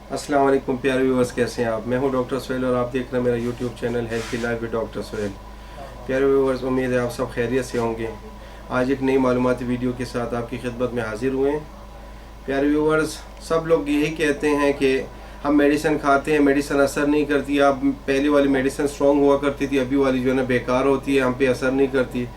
अस्सलाम वालेकुम प्यारे व्यूवर्स, कैसे हैं आप। मैं हूं डॉक्टर सोहेल और आप देख रहे हैं मेरा यूट्यूब चैनल हेल्थ की लाइफ विद डॉक्टर सोहेल। प्यारे व्यूवर्स, उम्मीद है आप सब खैरियत से होंगे। आज एक नई मालूमाती वीडियो के साथ आपकी खिदमत में हाजिर हुए हैं। प्यारे व्यूवर्स, सब लोग यही कहते हैं कि हम मेडिसिन खाते हैं, मेडिसिन असर नहीं करती। अब पहले वाली मेडिसिन स्ट्रॉन्ग हुआ करती थी, अभी वाली जो है ना बेकार होती है, हम पे असर नहीं करती।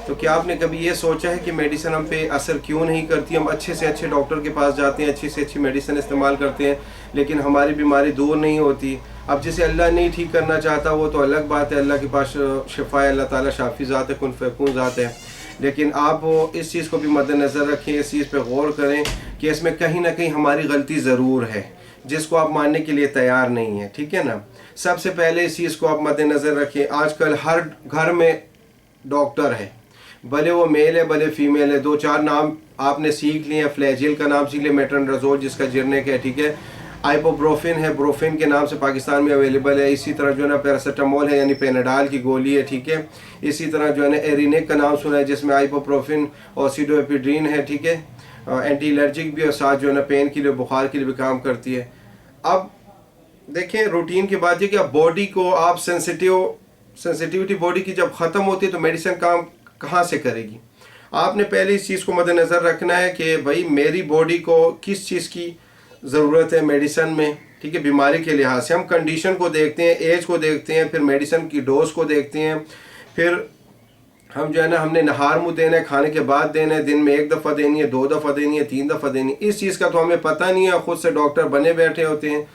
तो क्या आपने कभी ये सोचा है कि मेडिसिन हम पे असर क्यों नहीं करती। हम अच्छे से अच्छे डॉक्टर के पास जाते हैं, अच्छी से अच्छी मेडिसिन इस्तेमाल करते हैं, लेकिन हमारी बीमारी दूर नहीं होती। अब जिसे अल्लाह नहीं ठीक करना चाहता वो तो अलग बात है, अल्लाह के पास शिफा है, अल्लाह ताला शाफी ज़ात है, कुन फ़यकून ज़ात है। लेकिन आप इस चीज़ को भी मद्देनज़र रखें, इस चीज़ पे गौर करें कि इसमें कहीं ना कहीं हमारी गलती ज़रूर है, जिसको आप मानने के लिए तैयार नहीं है। ठीक है ना। सबसे पहले इस चीज़ को आप मद्देनज़र रखें, आजकल हर घर में डॉक्टर है, भले वो मेल है भले फीमेल है। दो चार नाम आपने सीख लिए, फ्लैजिल का नाम सीख लिया, मेट्रोनिडाज़ोल जिसका जिरने का है, ठीक है। आइपोब्रोफिन है, ब्रोफिन के नाम से पाकिस्तान में अवेलेबल है। इसी तरह जो है ना पैरासीटामोल है, यानी पेनाडाल की गोली है, ठीक है। इसी तरह जो है ना एरिनेक का नाम सुना है, जिसमें आइपोप्रोफिन और सीडोएपिड्रीन है, ठीक है। एंटी एलर्जिक भी और साथ जो है ना पेन के लिए, बुखार के लिए भी काम करती है। अब देखें, रूटीन की बात है कि अब बॉडी को आप सेंसिटिविटी बॉडी की जब ख़त्म होती है तो मेडिसिन काम कहाँ से करेगी। आपने पहले इस चीज़ को मद्देनज़र रखना है कि भाई मेरी बॉडी को किस चीज़ की ज़रूरत है मेडिसिन में, ठीक है। बीमारी के लिहाज से हम कंडीशन को देखते हैं, एज को देखते हैं, फिर मेडिसिन की डोज को देखते हैं, फिर हम जो है ना हमने नहार मुँह देना है, खाने के बाद देना है, दिन में एक दफ़ा देनी है, दो दफ़ा देनी है, तीन दफ़ा देनी है, इस चीज़ का तो हमें पता नहीं है, खुद से डॉक्टर बने बैठे होते हैं।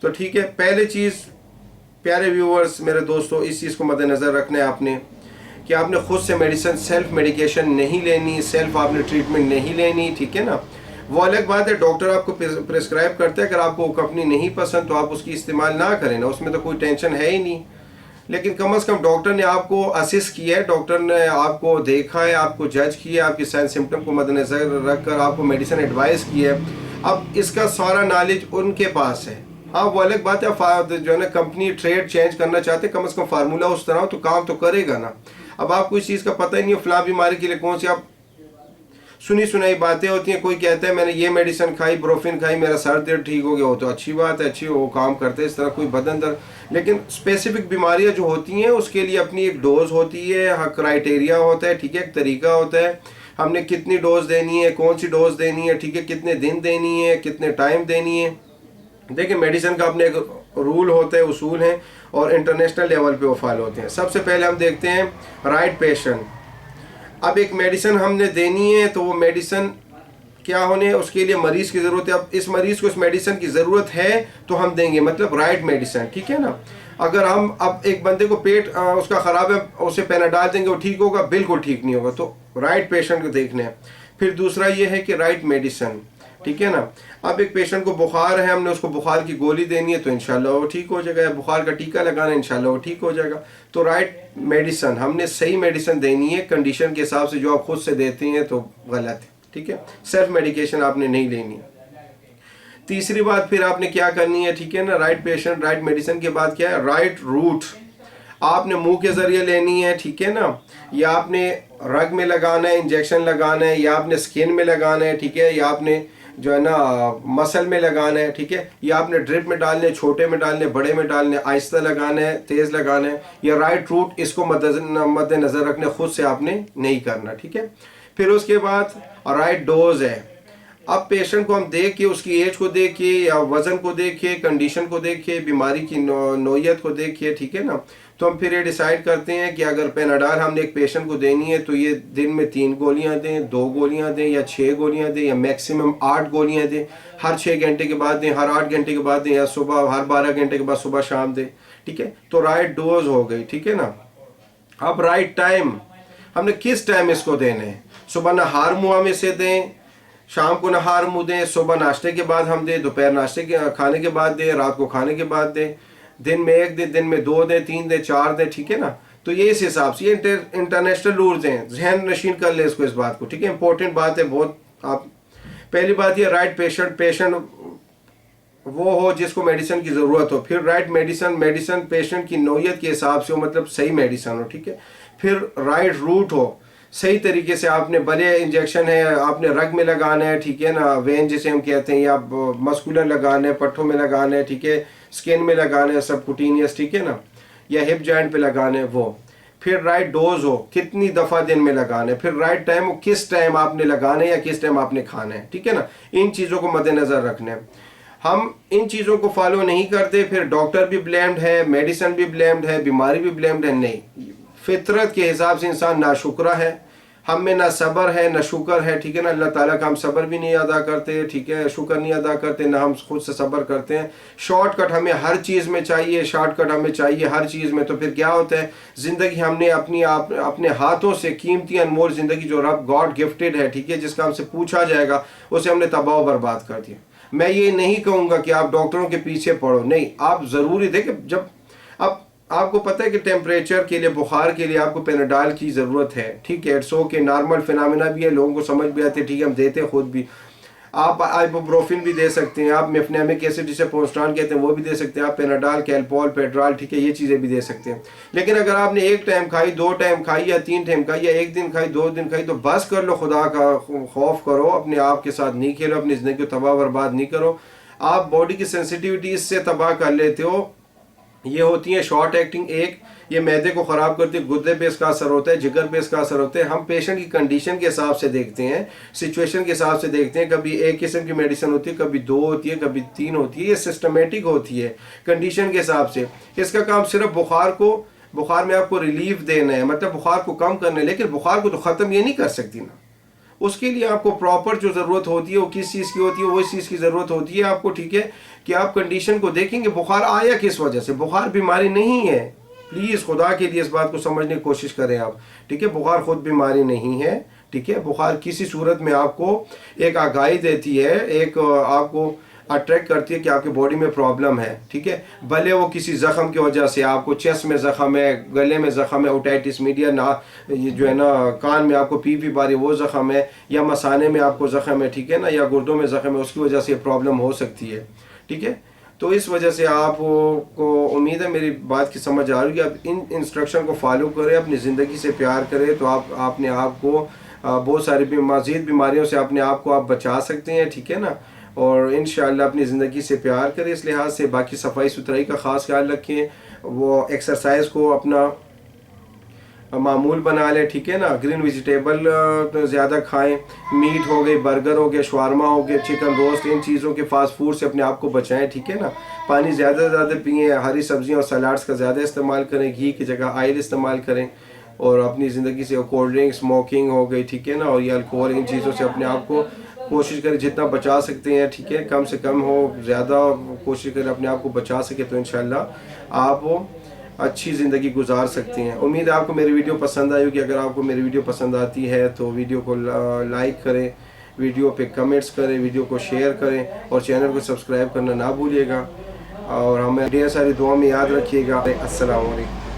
तो ठीक है, पहले चीज़ प्यारे व्यूअर्स, मेरे दोस्तों, इस चीज़ को मद्देनज़र रखना है आपने कि आपने खुद से मेडिसिन, सेल्फ मेडिकेशन नहीं लेनी, सेल्फ आपने ट्रीटमेंट नहीं लेनी, ठीक है ना। वो अलग बात है, डॉक्टर आपको प्रिस्क्राइब करते हैं, अगर आपको वो कंपनी नहीं पसंद तो आप उसकी इस्तेमाल ना करें ना, उसमें तो कोई टेंशन है ही नहीं। लेकिन कम से कम डॉक्टर ने आपको असिस्ट किया है, डॉक्टर ने आपको देखा है, आपको जज किया, आपकी साइन सिम्टम को मद्देनज़र रख कर आपको मेडिसिन एडवाइस किया है। अब इसका सारा नॉलेज उनके पास है। हाँ, वो अलग बात है, जो है ना कंपनी ट्रेड चेंज करना चाहते, कम से कम फार्मूला उस तरह हो तो काम तो करेगा ना। अब आपको इस चीज़ का पता ही नहीं है, फलां बीमारी के लिए कौन सी, आप सुनी सुनाई बातें होती हैं। कोई कहता है मैंने ये मेडिसिन खाई, ब्रोफिन खाई, मेरा सर दर्द ठीक हो गया, वो तो अच्छी बात है, अच्छी वो काम करते हैं इस तरह कोई बदन दर्द। लेकिन स्पेसिफिक बीमारियां जो होती हैं उसके लिए अपनी एक डोज होती है, हाँ, क्राइटेरिया होता है, ठीक है, एक तरीका होता है, हमने कितनी डोज देनी है, कौन सी डोज देनी है, ठीक है, कितने दिन देनी है, कितने टाइम देनी है। देखिए, मेडिसिन का अपने एक रूल होता है, उसूल हैं, और इंटरनेशनल लेवल पे वो फॉलो होते हैं। सबसे पहले हम देखते हैं राइट पेशेंट। अब एक मेडिसिन हमने देनी है तो वो मेडिसिन क्या होने, उसके लिए मरीज़ की ज़रूरत है। अब इस मरीज़ को इस मेडिसिन की ज़रूरत है तो हम देंगे, मतलब राइट मेडिसिन, ठीक है ना। अगर हम अब एक बंदे को पेट उसका ख़राब है, उसे पेनाडाल देंगे, वो ठीक होगा, बिल्कुल ठीक नहीं होगा। तो राइट पेशेंट को देखना है। फिर दूसरा ये है कि राइट मेडिसिन, ठीक है ना। अब एक पेशेंट को बुखार है, हमने उसको बुखार की गोली देनी है तो इंशाल्लाह वो ठीक हो जाएगा, या बुखार का टीका लगाना है, इंशाल्लाह वो ठीक हो जाएगा। तो राइट मेडिसिन, हमने सही मेडिसिन देनी है कंडीशन के हिसाब से। जो आप खुद से देते हैं तो गलत है, ठीक है। सेल्फ मेडिकेशन आपने नहीं लेनी। तीसरी बात फिर आपने क्या करनी है, ठीक है ना। राइट पेशेंट, राइट मेडिसिन के बाद क्या है, राइट रूट। आपने मुंह के ज़रिए लेनी है, ठीक है ना, या आपने रग में लगाना है, इंजेक्शन लगाना है, या आपने स्किन में लगाना है, ठीक है, या आपने जो है ना मसल में लगाना है, ठीक है, या आपने ड्रिप में डालने, छोटे में डालने, बड़े में डालने, आहिस्ता लगाना है, तेज़ लगाना है, या राइट रूट, इसको मद्देनज़र रखने, खुद से आपने नहीं करना, ठीक है। फिर उसके बाद राइट डोज है। अब पेशेंट को हम देख के, उसकी एज को देख के, या वज़न को देख के, कंडीशन को देख के, बीमारी की नोयत को देख के, ठीक है ना, तो हम फिर ये डिसाइड करते हैं कि अगर पेनाडाल हमने एक पेशेंट को देनी है तो ये दिन में 3 गोलियां दें, 2 गोलियां दें, या 6 गोलियां दें, या मैक्सिमम 8 गोलियां दें। हर 6 घंटे के बाद दें, हर 8 घंटे के बाद दें, या सुबह हर 12 घंटे के बाद सुबह शाम दें, ठीक है। तो राइट डोज हो गई, ठीक है ना। अब राइट टाइम, हमने किस टाइम इसको देने हैं। सुबह नहार मुँह में से दें, शाम को नहार मुँह दें, सुबह नाश्ते के बाद हम दें, दोपहर नाश्ते के खाने के बाद दें, रात को खाने के बाद दें, दिन में 1 दिन, दिन में 2 दें, 3 दें, 4 दें, ठीक है ना। तो ये इस हिसाब से, ये इंटरनेशनल रूल्स हैं, जहन नशीन कर ले इसको, इस बात को, ठीक है। इंपॉर्टेंट बात है बहुत। आप पहली बात ये, राइट पेशेंट वो हो जिसको मेडिसिन की ज़रूरत हो। फिर राइट मेडिसिन पेशेंट की नौयत के हिसाब से हो, मतलब सही मेडिसिन हो, ठीक है। फिर राइट रूट हो, सही तरीके से आपने भले इंजेक्शन है आपने रग में लगाना है, ठीक है ना, वेन जिसे हम कहते हैं, या मस्कुलर लगाना है, पट्टों में लगाना है, ठीक है, स्किन में लगाना है, सबकुटेनियस, ठीक है ना, या हिप जॉइंट पे लगाना है वो। फिर राइट डोज हो, कितनी दफ़ा दिन में लगाना है, फिर राइट टाइम हो, किस टाइम आपने लगाना है या किस टाइम आपने खाना है, ठीक है ना। इन चीज़ों को मद्देनज़र रखना है। हम इन चीज़ों को फॉलो नहीं करते, फिर डॉक्टर भी ब्लेम्ड है, मेडिसिन भी ब्लेम्ड है, बीमारी भी ब्लेम्ड है। नहीं, फितरत के हिसाब से इंसान नाशुक्रा है, हम में ना सब्र है ना शुक्र है, ठीक है ना। अल्लाह ताला का हम सब्र भी नहीं अदा करते, ठीक है, शुक्र नहीं अदा करते, ना हम खुद से सब्र करते हैं। शॉर्टकट हमें हर चीज़ में चाहिए, शॉर्टकट हमें चाहिए हर चीज़ में। तो फिर क्या होता है, ज़िंदगी हमने अपने हाथों से कीमती अनमोल ज़िंदगी जो रब गॉड गिफ्टेड है, ठीक है, जिसका हमसे पूछा जाएगा, उसे हमने तबाह बर्बाद कर दिया। मैं ये नहीं कहूँगा कि आप डॉक्टरों के पीछे पड़ो, नहीं, आप ज़रूरी देखें। जब आप आपको पता है कि टेम्परेचर के लिए, बुखार के लिए आपको पेनाडाल की ज़रूरत है, ठीक है, इट्स ओके, नॉर्मल फिनोमेना भी है, लोगों को समझ भी आती है, ठीक है, हम देते हैं खुद भी। आप आइबुप्रोफिन भी दे सकते हैं, आप मेफनेमिक एसिड जिसे पोस्टान कहते हैं वो भी दे सकते हैं, आप पेनाडाल, कैलपॉल, पेड्राल, ठीक है, ये चीज़ें भी दे सकते हैं। लेकिन अगर आपने एक टाइम खाई, 2 टाइम खाई, या 3 टाइम खाई, या 1 दिन खाई, 2 दिन खाई, तो बस कर लो, खुदा का खौफ करो, अपने आप के साथ नहीं खेलो, अपनी ज़िंदगी को तबाह बर्बाद नहीं करो। आप बॉडी की सेंसिटिविटी इससे तबाह कर लेते हो। ये होती है शॉर्ट एक्टिंग, एक ये मैदे को ख़राब करती है, गुर्दे पे इसका असर होता है, जिगर पे इसका असर होता है। हम पेशेंट की कंडीशन के हिसाब से देखते हैं, सिचुएशन के हिसाब से देखते हैं। कभी एक किस्म की मेडिसिन होती है, कभी 2 होती है, कभी 3 होती है, ये सिस्टमेटिक होती है कंडीशन के हिसाब से। इसका काम सिर्फ बुखार में आपको रिलीफ देना है, मतलब बुखार को कम करना है, लेकिन बुखार को तो ख़त्म ये नहीं कर सकती ना। उसके लिए आपको प्रॉपर जो ज़रूरत होती है वो किस चीज़ की होती है, वो इस चीज़ की ज़रूरत होती है आपको, ठीक है, कि आप कंडीशन को देखेंगे बुखार आया किस वजह से। बुखार बीमारी नहीं है, प्लीज़ खुदा के लिए इस बात को समझने की कोशिश करें आप, ठीक है। बुखार खुद बीमारी नहीं है, ठीक है। बुखार किसी सूरत में आपको एक आगाही देती है, एक आपको अट्रैक्ट करती है कि आपकी बॉडी में प्रॉब्लम है, ठीक है। भले वो किसी ज़ख़म की वजह से, आपको चेस्ट में ज़ख़म है, गले में ज़ख़म है, ओटाइटिस मीडिया ना, ये जो है ना, कान में आपको पी बारी वो ज़ख़म है, या मसाने में आपको ज़ख़म है, ठीक है ना, या गुर्दों में ज़ख़म है, उसकी वजह से प्रॉब्लम हो सकती है, ठीक है। तो इस वजह से आपको उम्मीद है मेरी बात की समझ आ रही है। आप इन इंस्ट्रक्शन को फॉलो करें, अपनी ज़िंदगी से प्यार करें, तो आपने आपको बहुत सारी मज़ीद बीमारियों से अपने आप को आप बचा सकते हैं, ठीक है ना। और इंशाअल्लाह अपनी ज़िंदगी से प्यार करें इस लिहाज से। बाकी सफाई सुथराई का ख़ास ख्याल रखें, वो एक्सरसाइज को अपना मामूल बना लें, ठीक है ना। ग्रीन वेजिटेबल तो ज़्यादा खाएं, मीट हो गए, बर्गर हो गए, शवारमा हो गए, चिकन रोस्ट, इन चीज़ों के फास्ट फूड से अपने आप को बचाएं, ठीक है ना। पानी ज़्यादा से ज़्यादा पिएँ, हरी सब्जियां और सलाड्स का ज़्यादा इस्तेमाल करें, घी की जगह ऑयल इस्तेमाल करें, और अपनी ज़िंदगी से कोल्ड ड्रिंक, स्मोकिंग हो गई, ठीक है ना, और ये अल्कोहल, इन चीज़ों से अपने आप को कोशिश करें जितना बचा सकते हैं, ठीक है। कम से कम हो, ज़्यादा कोशिश करें अपने आप को बचा सके, तो इंशाल्लाह आप अच्छी ज़िंदगी गुजार सकते हैं। उम्मीद है आपको मेरी वीडियो पसंद आई होगी। अगर आपको मेरी वीडियो पसंद आती है तो वीडियो को लाइक करें, वीडियो पे कमेंट्स करें, वीडियो को शेयर करें, और चैनल को सब्सक्राइब करना ना भूलिएगा। और हमें ढेर सारी दुआ में याद रखिएगा। अस्सलाम वालेकुम।